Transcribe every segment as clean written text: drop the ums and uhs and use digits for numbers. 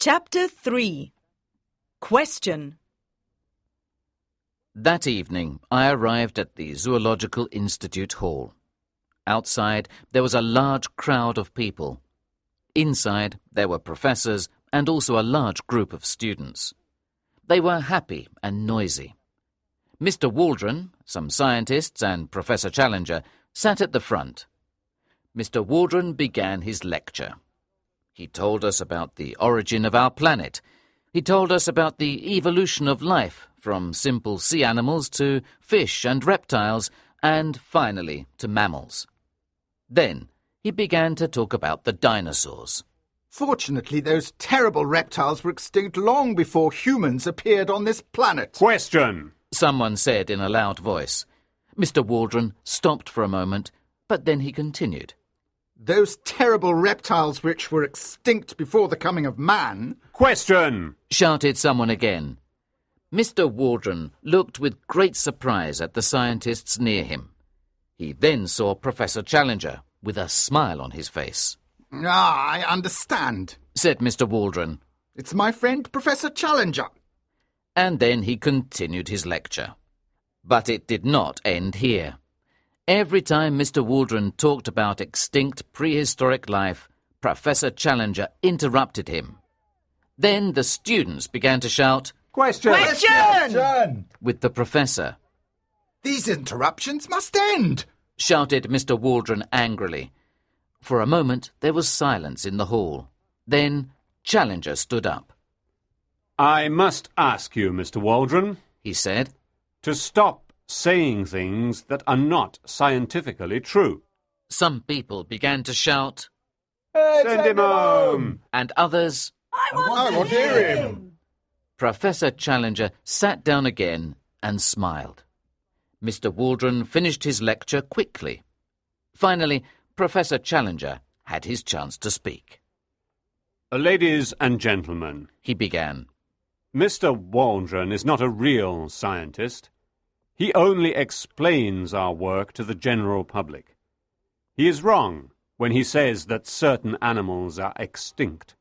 Chapter 3. Question. That evening, I arrived at the Zoological Institute Hall. Outside, there was a large crowd of people. Inside, there were professors and also a large group of students. They were happy and noisy. Mr. Waldron, some scientists, and Professor Challenger sat at the front. Mr. Waldron began his lecture. He told us about the origin of our planet. He told us about the evolution of life, from simple sea animals to fish and reptiles, and finally to mammals. Then he began to talk about the dinosaurs. Fortunately, those terrible reptiles were extinct long before humans appeared on this planet. Question! Someone said in a loud voice. Mr. Waldron stopped for a moment, but then he continued. Those terrible reptiles which were extinct before the coming of man... Question! Shouted someone again. Mr. Waldron looked with great surprise at the scientists near him. He then saw Professor Challenger with a smile on his face. I understand, said Mr. Waldron. It's my friend Professor Challenger. And then he continued his lecture. But it did not end here. Every time Mr. Waldron talked about extinct prehistoric life, Professor Challenger interrupted him. Then the students began to shout, Question! Question! with the professor. These interruptions must end, Shouted Mr. Waldron angrily. For a moment there was silence in the hall. Then Challenger stood up. I must ask you, Mr. Waldron, He said, to stop saying things that are not scientifically true. Some people began to shout, Send him home! and others, I want to hear him. Professor Challenger sat down again and smiled. Mr. Waldron finished his lecture quickly. Finally, Professor Challenger had his chance to speak. Ladies and gentlemen, He began. Mr. Waldron is not a real scientist. He only explains our work to the general public. He is wrong when he says that certain animals are extinct.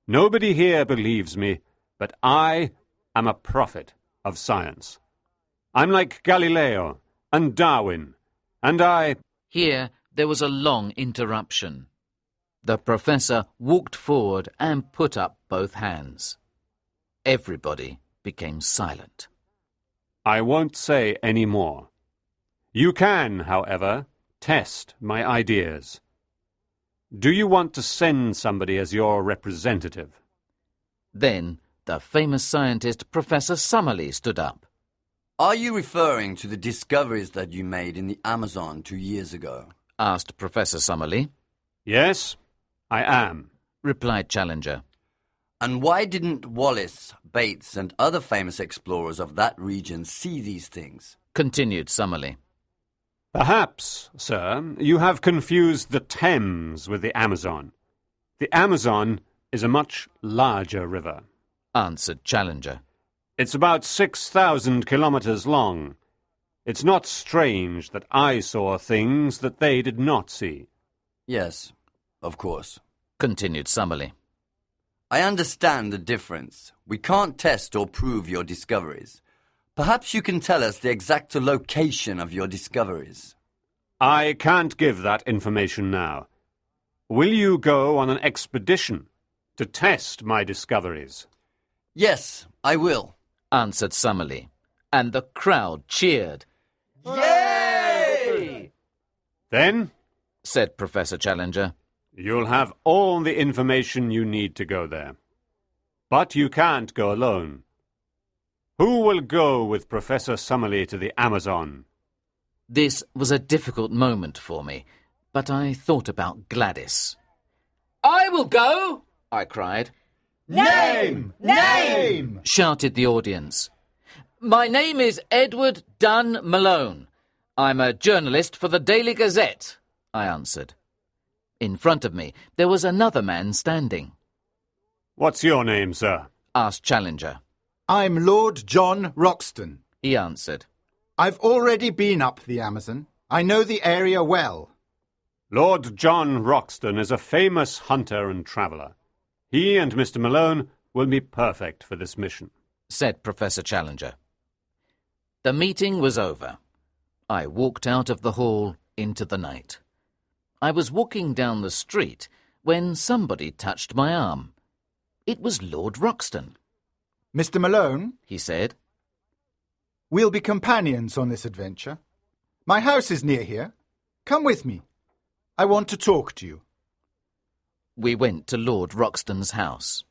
Nobody here believes me, but I am a prophet of science. I'm like Galileo and Darwin, and I... Here there was a long interruption. The professor walked forward and put up both hands. Everybody became silent. I won't say any more. You can, however, test my ideas. Do you want to send somebody as your representative? Then the famous scientist Professor Summerlee stood up. Are you referring to the discoveries that you made in the Amazon 2 years ago? Asked Professor Summerlee. Yes, I am, Replied Challenger. And why didn't Wallace, Bates, and other famous explorers of that region see these things? Continued Summerlee. Perhaps, sir, you have confused the Thames with the Amazon. The Amazon is a much larger river. Answered Challenger. It's about 6,000 kilometers long. It's not strange that I saw things that they did not see. Yes, of course. Continued Summerlee. I understand the difference. We can't test or prove your discoveries. Perhaps you can tell us the exact location of your discoveries. I can't give that information now. Will you go on an expedition to test my discoveries? Yes, I will. Answered Summerlee. And the crowd cheered. Yay! Then Said Professor Challenger. you'll have all the information you need to go there. But you can't go alone. Who will go with Professor Summerlee to the Amazon? This was a difficult moment for me, but I thought about Gladys. I will go, I cried. Name! Name! Shouted the audience. My name is Edward Dunn Malone. I'm a journalist for the Daily Gazette, I answered. In front of me, there was another man standing. What's your name, sir? Asked Challenger. I'm Lord John Roxton. He answered. I've already been up the Amazon. I know the area well. Lord John Roxton is a famous hunter and traveller. He and Mr. Malone will be perfect for this mission, said Professor Challenger. The meeting was over. I walked out of the hall into the night. I was walking down the street when somebody touched my arm. It was Lord Roxton. Mr. Malone, He said. we'll be companions on this adventure. My house is near here. Come with me. I want to talk to you. We went to Lord Roxton's house.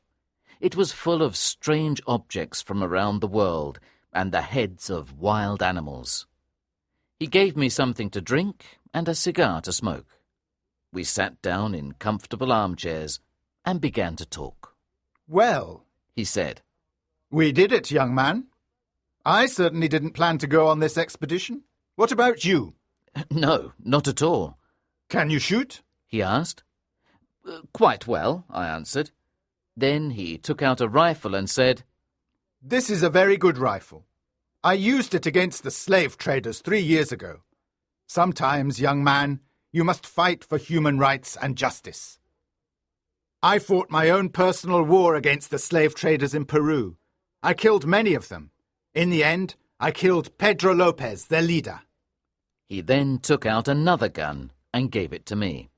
It was full of strange objects from around the world and the heads of wild animals. He gave me something to drink and a cigar to smoke. We sat down in comfortable armchairs and began to talk. Well, He said. we did it, young man. I certainly didn't plan to go on this expedition. What about you? No, not at all, Can you shoot? he asked. Quite well, I answered. Then he took out a rifle and said, This is a very good rifle. I used it against the slave traders 3 years ago. Sometimes, young man, you must fight for human rights and justice. I fought my own personal war against the slave traders in Peru. I killed many of them. In the end, I killed Pedro Lopez, their leader. He then took out another gun and gave it to me.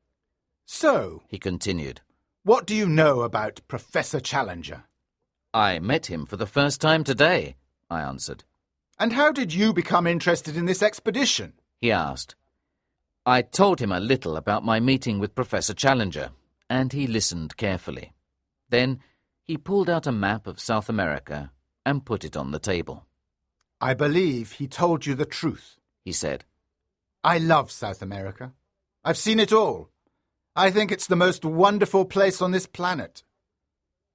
So, He continued. what do you know about Professor Challenger? I met him for the first time today, I answered. And how did you become interested in this expedition? He asked. I told him a little about my meeting with Professor Challenger, and he listened carefully. Then he pulled out a map of South America and put it on the table. I believe he told you the truth. He said. I love South America. I've seen it all. I think it's the most wonderful place on this planet.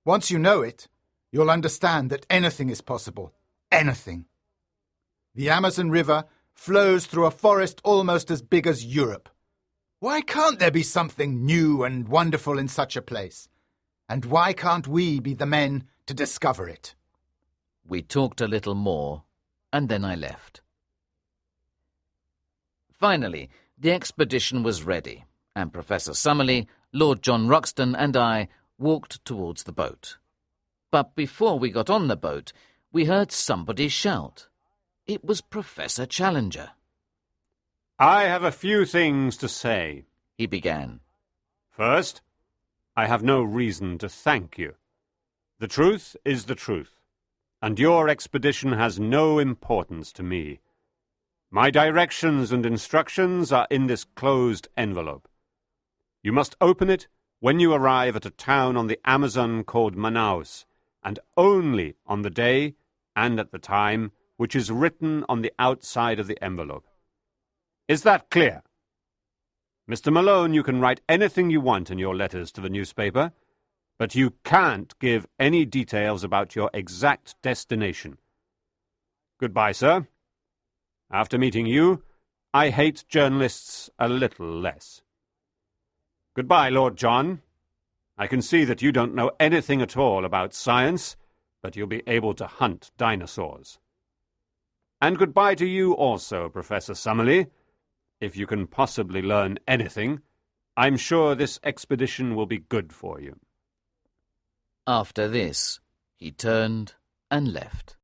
Once you know it, you'll understand that anything is possible. Anything. The Amazon River flows through a forest almost as big as Europe. Why can't there be something new and wonderful in such a place? And why can't we be the men to discover it? We talked a little more, and then I left. Finally, the expedition was ready, and Professor Summerlee, Lord John Roxton, and I walked towards the boat. But before we got on the boat, we heard somebody shout. It was Professor Challenger. I have a few things to say. He began. First, I have no reason to thank you. The truth is the truth, and your expedition has no importance to me. My directions and instructions are in this closed envelope. You must open it when you arrive at a town on the Amazon called Manaus, and only on the day and at the time which is written on the outside of the envelope. Is that clear? Mr. Malone, you can write anything you want in your letters to the newspaper, but you can't give any details about your exact destination. Goodbye, sir. After meeting you, I hate journalists a little less. Goodbye, Lord John. I can see that you don't know anything at all about science, but you'll be able to hunt dinosaurs. And goodbye to you also, Professor Summerlee. If you can possibly learn anything, I'm sure this expedition will be good for you. After this, he turned and left.